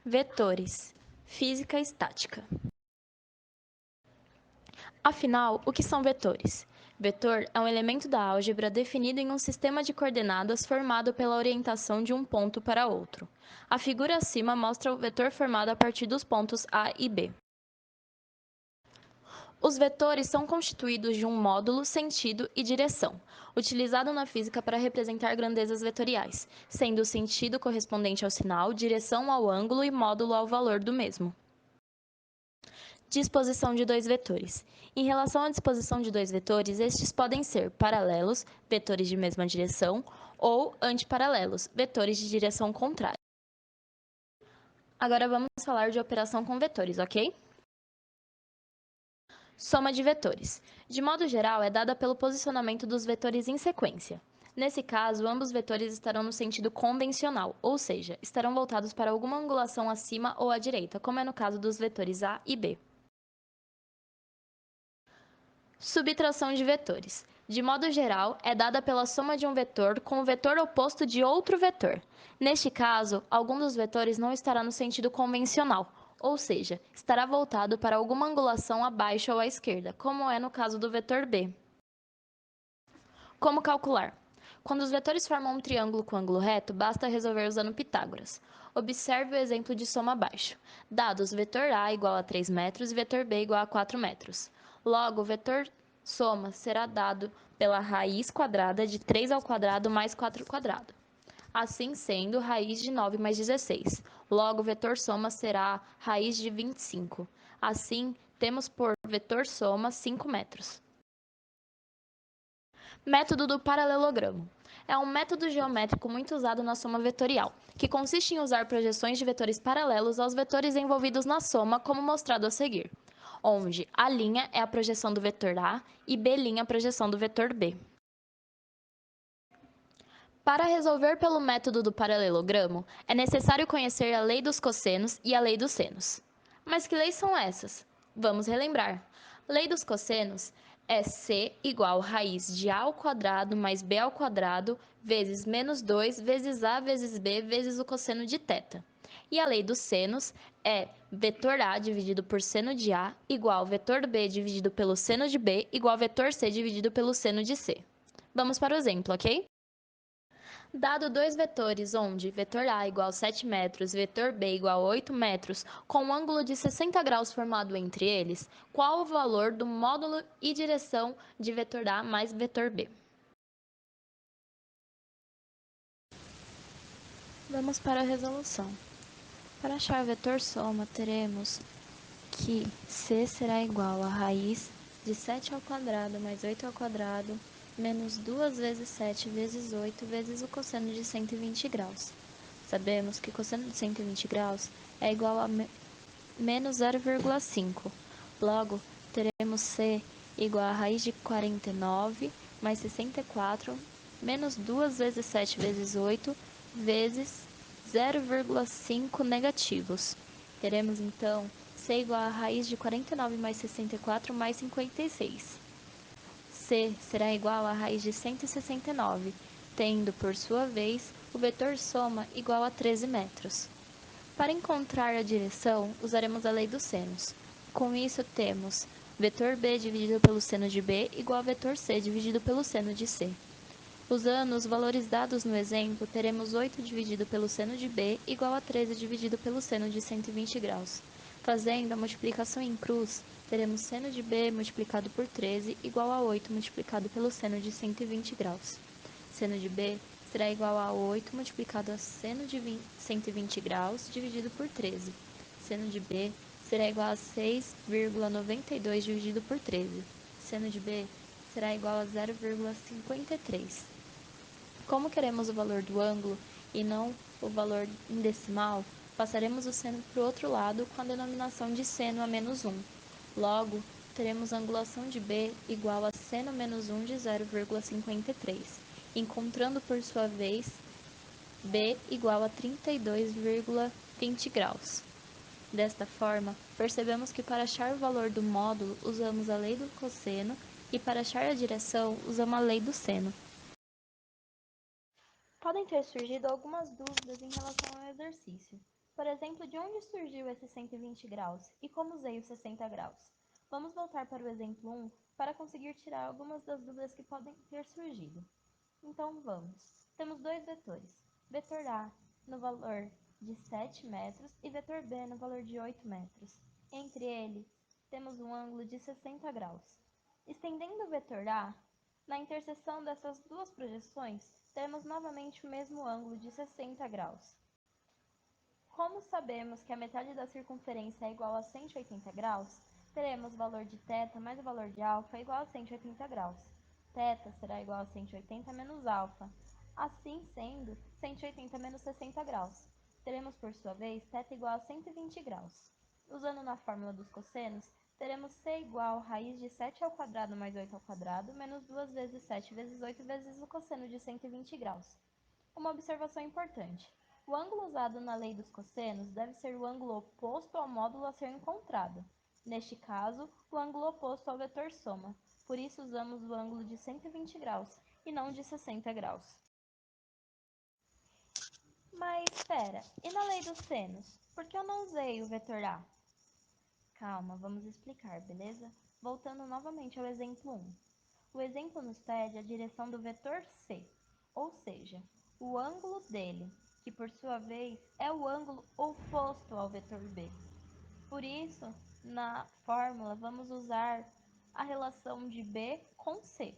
Vetores, física estática. Afinal, o que são vetores? Vetor é um elemento da álgebra definido em um sistema de coordenadas formado pela orientação de um ponto para outro. A figura acima mostra o vetor formado a partir dos pontos A e B. Os vetores são constituídos de um módulo, sentido e direção, utilizado na física para representar grandezas vetoriais, sendo o sentido correspondente ao sinal, direção ao ângulo e módulo ao valor do mesmo. Disposição de dois vetores. Em relação à disposição de dois vetores, estes podem ser paralelos, vetores de mesma direção, ou antiparalelos, vetores de direção contrária. Agora vamos falar de operação com vetores, ok? Soma de vetores. De modo geral, é dada pelo posicionamento dos vetores em sequência. Nesse caso, ambos vetores estarão no sentido convencional, ou seja, estarão voltados para alguma angulação acima ou à direita, como é no caso dos vetores A e B. Subtração de vetores. De modo geral, é dada pela soma de um vetor com o vetor oposto de outro vetor. Neste caso, algum dos vetores não estará no sentido convencional, ou seja, estará voltado para alguma angulação abaixo ou à esquerda, como é no caso do vetor B. Como calcular? Quando os vetores formam um triângulo com ângulo reto, basta resolver usando Pitágoras. Observe o exemplo de soma abaixo. Dados vetor A igual a 3 metros e vetor B igual a 4 metros. Logo, o vetor soma será dado pela raiz quadrada de 3 ao quadrado mais 4 ao quadrado. Assim sendo, raiz de 9 mais 16. Logo, o vetor soma será raiz de 25. Assim, temos por vetor soma 5 metros. Método do paralelogramo. É um método geométrico muito usado na soma vetorial, que consiste em usar projeções de vetores paralelos aos vetores envolvidos na soma, como mostrado a seguir, onde A' é a projeção do vetor A e B' a projeção do vetor B. Para resolver pelo método do paralelogramo, é necessário conhecer a lei dos cossenos e a lei dos senos. Mas que leis são essas? Vamos relembrar. Lei dos cossenos é C igual raiz de A ao quadrado mais B ao quadrado vezes menos 2 vezes A vezes B vezes o cosseno de θ. E a lei dos senos é vetor A dividido por seno de A igual vetor B dividido pelo seno de B igual vetor C dividido pelo seno de C. Vamos para o exemplo, ok? Dado dois vetores onde vetor A igual a 7 metros e vetor B igual a 8 metros, com um ângulo de 60 graus formado entre eles, qual o valor do módulo e direção de vetor A mais vetor B? Vamos para a resolução. Para achar o vetor soma, teremos que C será igual a raiz de 7 ao quadrado mais 8 ao quadrado menos 2 vezes 7 vezes 8 vezes o cosseno de 120 graus. Sabemos que cosseno de 120 graus é igual a menos 0,5. Logo, teremos C igual a raiz de 49 mais 64 menos 2 vezes 7 vezes 8 vezes 0,5 negativos. Teremos, então, C igual a raiz de 49 mais 64 mais 56. C será igual a raiz de 169, tendo, por sua vez, o vetor soma igual a 13 metros. Para encontrar a direção, usaremos a lei dos senos. Com isso, temos vetor B dividido pelo seno de B igual a vetor C dividido pelo seno de C. Usando os valores dados no exemplo, teremos 8 dividido pelo seno de B igual a 13 dividido pelo seno de 120 graus. Fazendo a multiplicação em cruz, teremos seno de B multiplicado por 13 igual a 8 multiplicado pelo seno de 120 graus. Seno de B será igual a 8 multiplicado a seno de 120 graus dividido por 13. Seno de B será igual a 6,92 dividido por 13. Seno de B será igual a 0,53. Como queremos o valor do ângulo e não o valor em decimal, passaremos o seno para o outro lado com a denominação de seno a menos 1. Logo, teremos a angulação de B igual a seno menos 1 de 0,53, encontrando por sua vez B igual a 32,20 graus. Desta forma, percebemos que para achar o valor do módulo usamos a lei do cosseno e para achar a direção usamos a lei do seno. Podem ter surgido algumas dúvidas em relação ao exercício. Por exemplo, de onde surgiu esse 120 graus e como usei os 60 graus? Vamos voltar para o exemplo 1 para conseguir tirar algumas das dúvidas que podem ter surgido. Então vamos. Temos dois vetores. Vetor A no valor de 7 metros e vetor B no valor de 8 metros. Entre eles, temos um ângulo de 60 graus. Estendendo o vetor A, na interseção dessas duas projeções, teremos novamente o mesmo ângulo de 60 graus. Como sabemos que a metade da circunferência é igual a 180 graus, teremos o valor de θ mais o valor de α igual a 180 graus. Θ será igual a 180 menos α. Assim sendo, 180 menos 60 graus. Teremos, por sua vez, θ igual a 120 graus. Usando na fórmula dos cossenos, teremos c igual a raiz de 7 ao quadrado mais 8 ao quadrado, menos 2 vezes 7 vezes 8 vezes o cosseno de 120 graus. Uma observação importante. O ângulo usado na lei dos cossenos deve ser o ângulo oposto ao módulo a ser encontrado. Neste caso, o ângulo oposto ao vetor soma. Por isso, usamos o ângulo de 120 graus e não de 60 graus. Mas, espera, e na lei dos senos? Por que eu não usei o vetor A? Calma, vamos explicar, beleza? Voltando novamente ao exemplo 1. O exemplo nos pede a direção do vetor C, ou seja, o ângulo dele, que por sua vez é o ângulo oposto ao vetor B. Por isso, na fórmula, vamos usar a relação de B com C,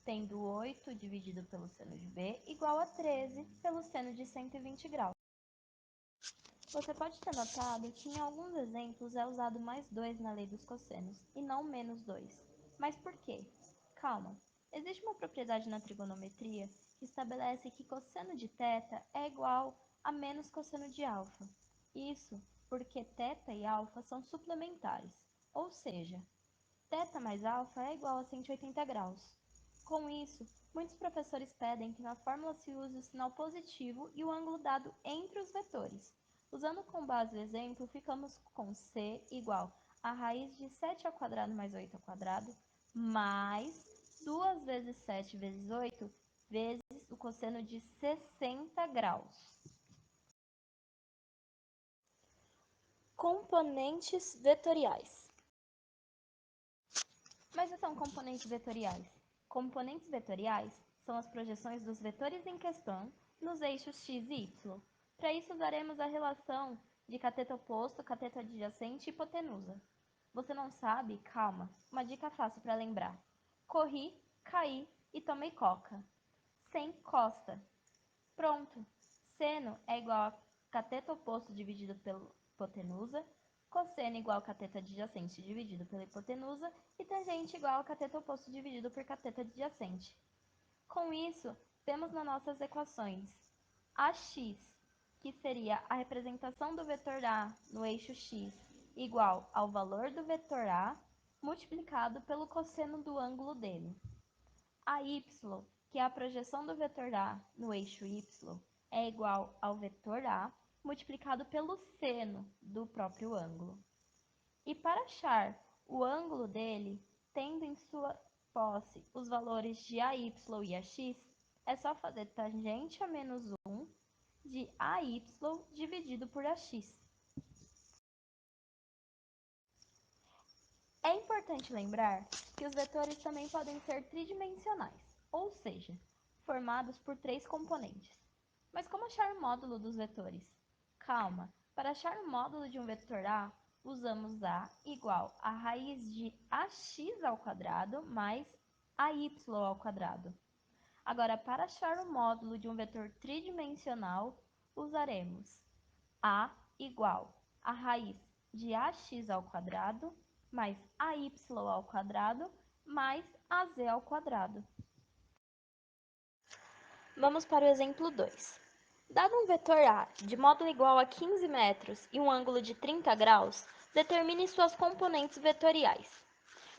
tendo 8 dividido pelo seno de B igual a 13 pelo seno de 120 graus. Você pode ter notado que em alguns exemplos é usado mais 2 na lei dos cossenos e não menos 2. Mas por quê? Calma, existe uma propriedade na trigonometria que estabelece que cosseno de θ é igual a menos cosseno de alfa. Isso porque θ e alfa são suplementares, ou seja, θ mais alfa é igual a 180 graus. Com isso, muitos professores pedem que na fórmula se use o sinal positivo e o ângulo dado entre os vetores. Usando como base o exemplo, ficamos com C igual a raiz de 7 ao quadrado mais 8 ao quadrado, mais 2 vezes 7 vezes 8 vezes o cosseno de 60 graus. Componentes vetoriais. Mas o que são componentes vetoriais? Componentes vetoriais são as projeções dos vetores em questão nos eixos x e y. Para isso, usaremos a relação de cateto oposto, cateto adjacente e hipotenusa. Você não sabe? Calma, uma dica fácil para lembrar. Corri, caí e tomei coca. Sem costa. Pronto! Seno é igual a cateto oposto dividido pela hipotenusa, cosseno igual a cateto adjacente dividido pela hipotenusa e tangente igual a cateto oposto dividido por cateto adjacente. Com isso, temos nas nossas equações AX, que seria a representação do vetor A no eixo x, igual ao valor do vetor A multiplicado pelo cosseno do ângulo dele. A y, que é a projeção do vetor A no eixo y, é igual ao vetor A multiplicado pelo seno do próprio ângulo. E para achar o ângulo dele, tendo em sua posse os valores de AY e AX, é só fazer tangente a menos 1 de AY dividido por AX. É importante lembrar que os vetores também podem ser tridimensionais, ou seja, formados por 3 componentes. Mas como achar o módulo dos vetores? Calma, para achar o módulo de um vetor A, usamos A igual a raiz de AX ao quadrado mais AY ao quadrado. Agora, para achar o módulo de um vetor tridimensional, usaremos A igual a raiz de AX ao quadrado mais AY ao quadrado mais AZ ao quadrado. Vamos para o exemplo 2. Dado um vetor A de módulo igual a 15 metros e um ângulo de 30 graus, determine suas componentes vetoriais.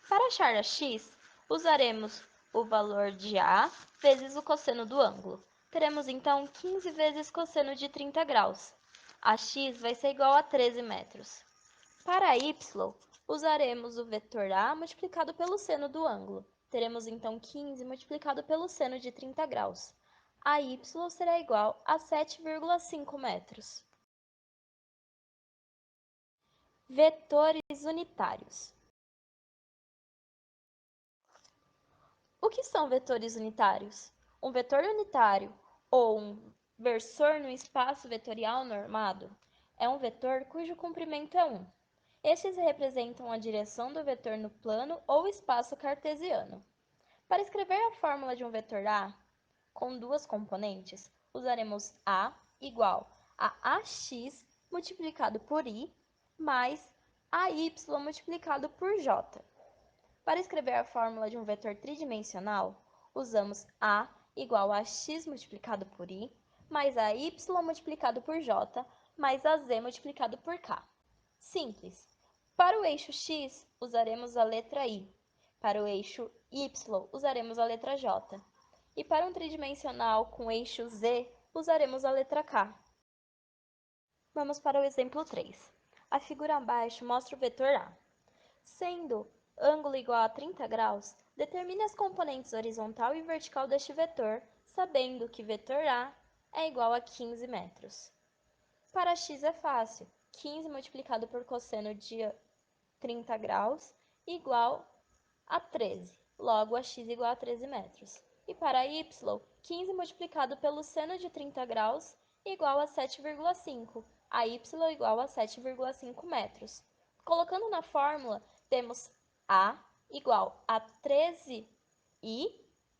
Para achar a x, usaremos o valor de A vezes o cosseno do ângulo. Teremos então 15 vezes cosseno de 30 graus. A x vai ser igual a 13 metros. Para y, usaremos o vetor A multiplicado pelo seno do ângulo. Teremos então 15 multiplicado pelo seno de 30 graus. A y será igual a 7,5 metros. Vetores unitários. O que são vetores unitários? Um vetor unitário ou um versor no espaço vetorial normado é um vetor cujo comprimento é 1. Estes representam a direção do vetor no plano ou espaço cartesiano. Para escrever a fórmula de um vetor A com duas componentes, usaremos A igual a AX multiplicado por I mais AY multiplicado por J. Para escrever a fórmula de um vetor tridimensional, usamos A igual a x multiplicado por I mais a y multiplicado por j mais a z multiplicado por k. Simples. Para o eixo x, usaremos a letra I. Para o eixo y, usaremos a letra j. E para um tridimensional com eixo z, usaremos a letra k. Vamos para o exemplo 3. A figura abaixo mostra o vetor A. Sendo ângulo igual a 30 graus, determine as componentes horizontal e vertical deste vetor, sabendo que vetor A é igual a 15 metros. Para x é fácil, 15 multiplicado por cosseno de 30 graus igual a 13, logo a x igual a 13 metros. E para y, 15 multiplicado pelo seno de 30 graus igual a 7,5, a y igual a 7,5 metros. Colocando na fórmula, temos A igual a 13i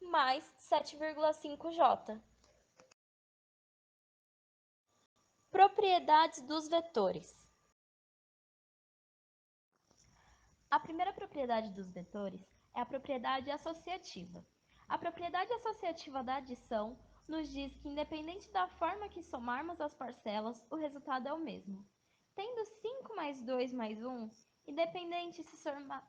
mais 7,5j. Propriedades dos vetores. A primeira propriedade dos vetores é a propriedade associativa. A propriedade associativa da adição nos diz que, independente da forma que somarmos as parcelas, o resultado é o mesmo. Tendo 5 mais 2 mais 1, independente se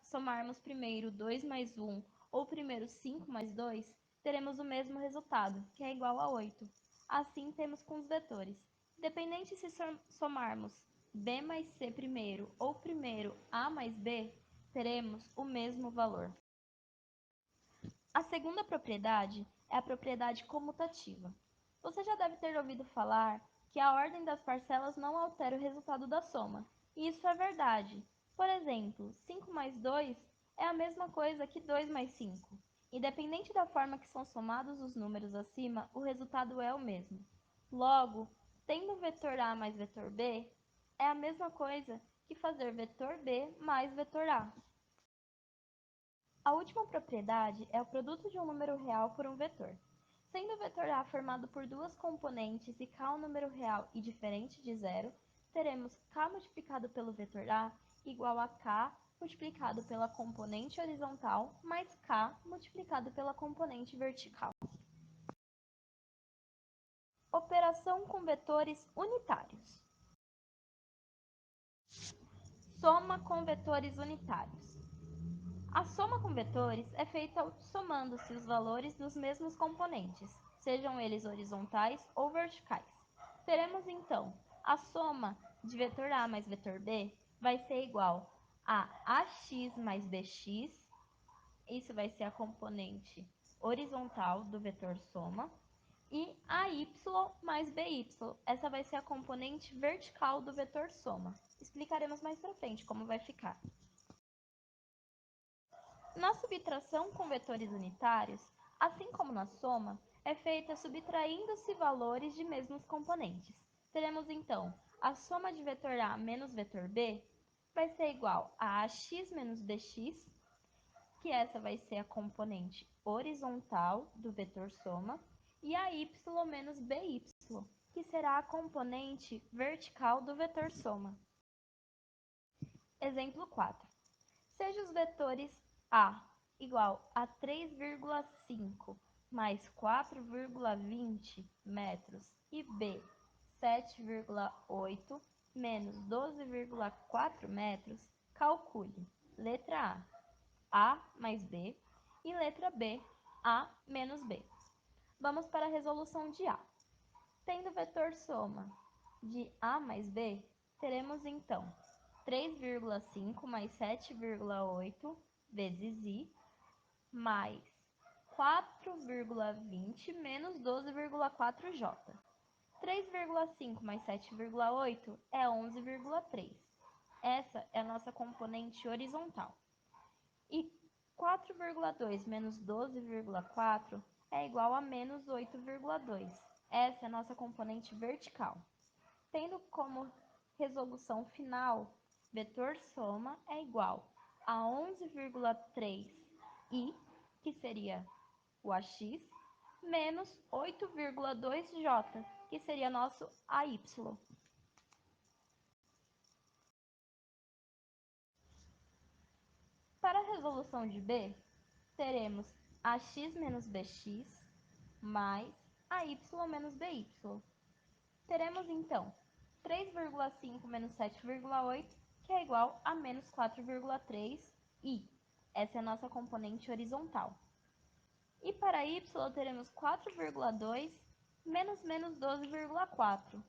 somarmos primeiro 2 mais 1 ou primeiro 5 mais 2, teremos o mesmo resultado, que é igual a 8. Assim temos com os vetores. Independente se somarmos b mais c primeiro ou primeiro a mais b, teremos o mesmo valor. A segunda propriedade é a propriedade comutativa. Você já deve ter ouvido falar que a ordem das parcelas não altera o resultado da soma, e isso é verdade. Por exemplo, 5 mais 2 é a mesma coisa que 2 mais 5. Independente da forma que são somados os números acima, o resultado é o mesmo. Logo, tendo vetor A mais vetor B, é a mesma coisa que fazer vetor B mais vetor A. A última propriedade é o produto de um número real por um vetor. Sendo o vetor A formado por duas componentes e k um número real e diferente de zero, teremos k multiplicado pelo vetor A igual a k multiplicado pela componente horizontal mais k multiplicado pela componente vertical. Operação com vetores unitários. Soma com vetores unitários. A soma com vetores é feita somando-se os valores dos mesmos componentes, sejam eles horizontais ou verticais. Teremos então a soma de vetor A mais vetor B vai ser igual a AX mais BX, isso vai ser a componente horizontal do vetor soma, e AY mais BY, essa vai ser a componente vertical do vetor soma. Explicaremos mais para frente como vai ficar. Na subtração com vetores unitários, assim como na soma, é feita subtraindo-se valores de mesmos componentes. Teremos então a soma de vetor A menos vetor B vai ser igual a AX menos BX, que essa vai ser a componente horizontal do vetor soma, e a Y menos BY, que será a componente vertical do vetor soma. Exemplo 4. Seja os vetores A igual a 3,5 mais 4,20 metros e B 7,8 menos 12,4 metros, calcule letra A mais B e letra B, A menos B. Vamos para a resolução de A. Tendo o vetor soma de A mais B, teremos então 3,5 mais 7,8 vezes I, mais 4,20 menos 12,4J. 3,5 mais 7,8 é 11,3. Essa é a nossa componente horizontal. E 4,2 menos 12,4 é igual a menos 8,2. Essa é a nossa componente vertical. Tendo como resolução final, vetor soma é igual a 11,3i, que seria o AX, menos 8,2j, que seria nosso AY. Para a resolução de B, teremos AX menos BX mais AY menos BY. Teremos então 3,5 menos 7,8, que é igual a menos 4,3i. Essa é a nossa componente horizontal. E para y teremos 4,2 menos menos 12,4.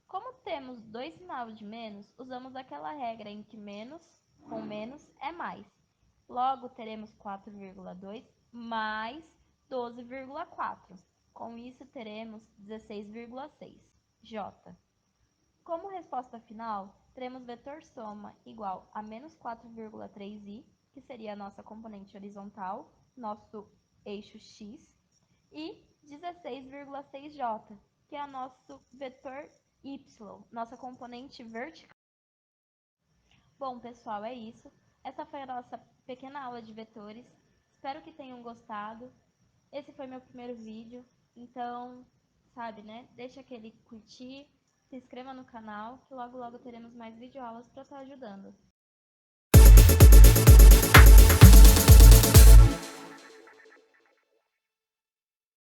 Como temos dois sinais de menos, usamos aquela regra em que menos com menos é mais. Logo, teremos 4,2 mais 12,4. Com isso, teremos 16,6. J. Como resposta final, teremos vetor soma igual a menos 4,3i, que seria a nossa componente horizontal, nosso eixo x, e 16,6j, que é o nosso vetor y, nossa componente vertical. Bom, pessoal, é isso. Essa foi a nossa pequena aula de vetores. Espero que tenham gostado. Esse foi meu primeiro vídeo, então, sabe, né? Deixa aquele curtir, se inscreva no canal, que logo logo teremos mais videoaulas para estar ajudando.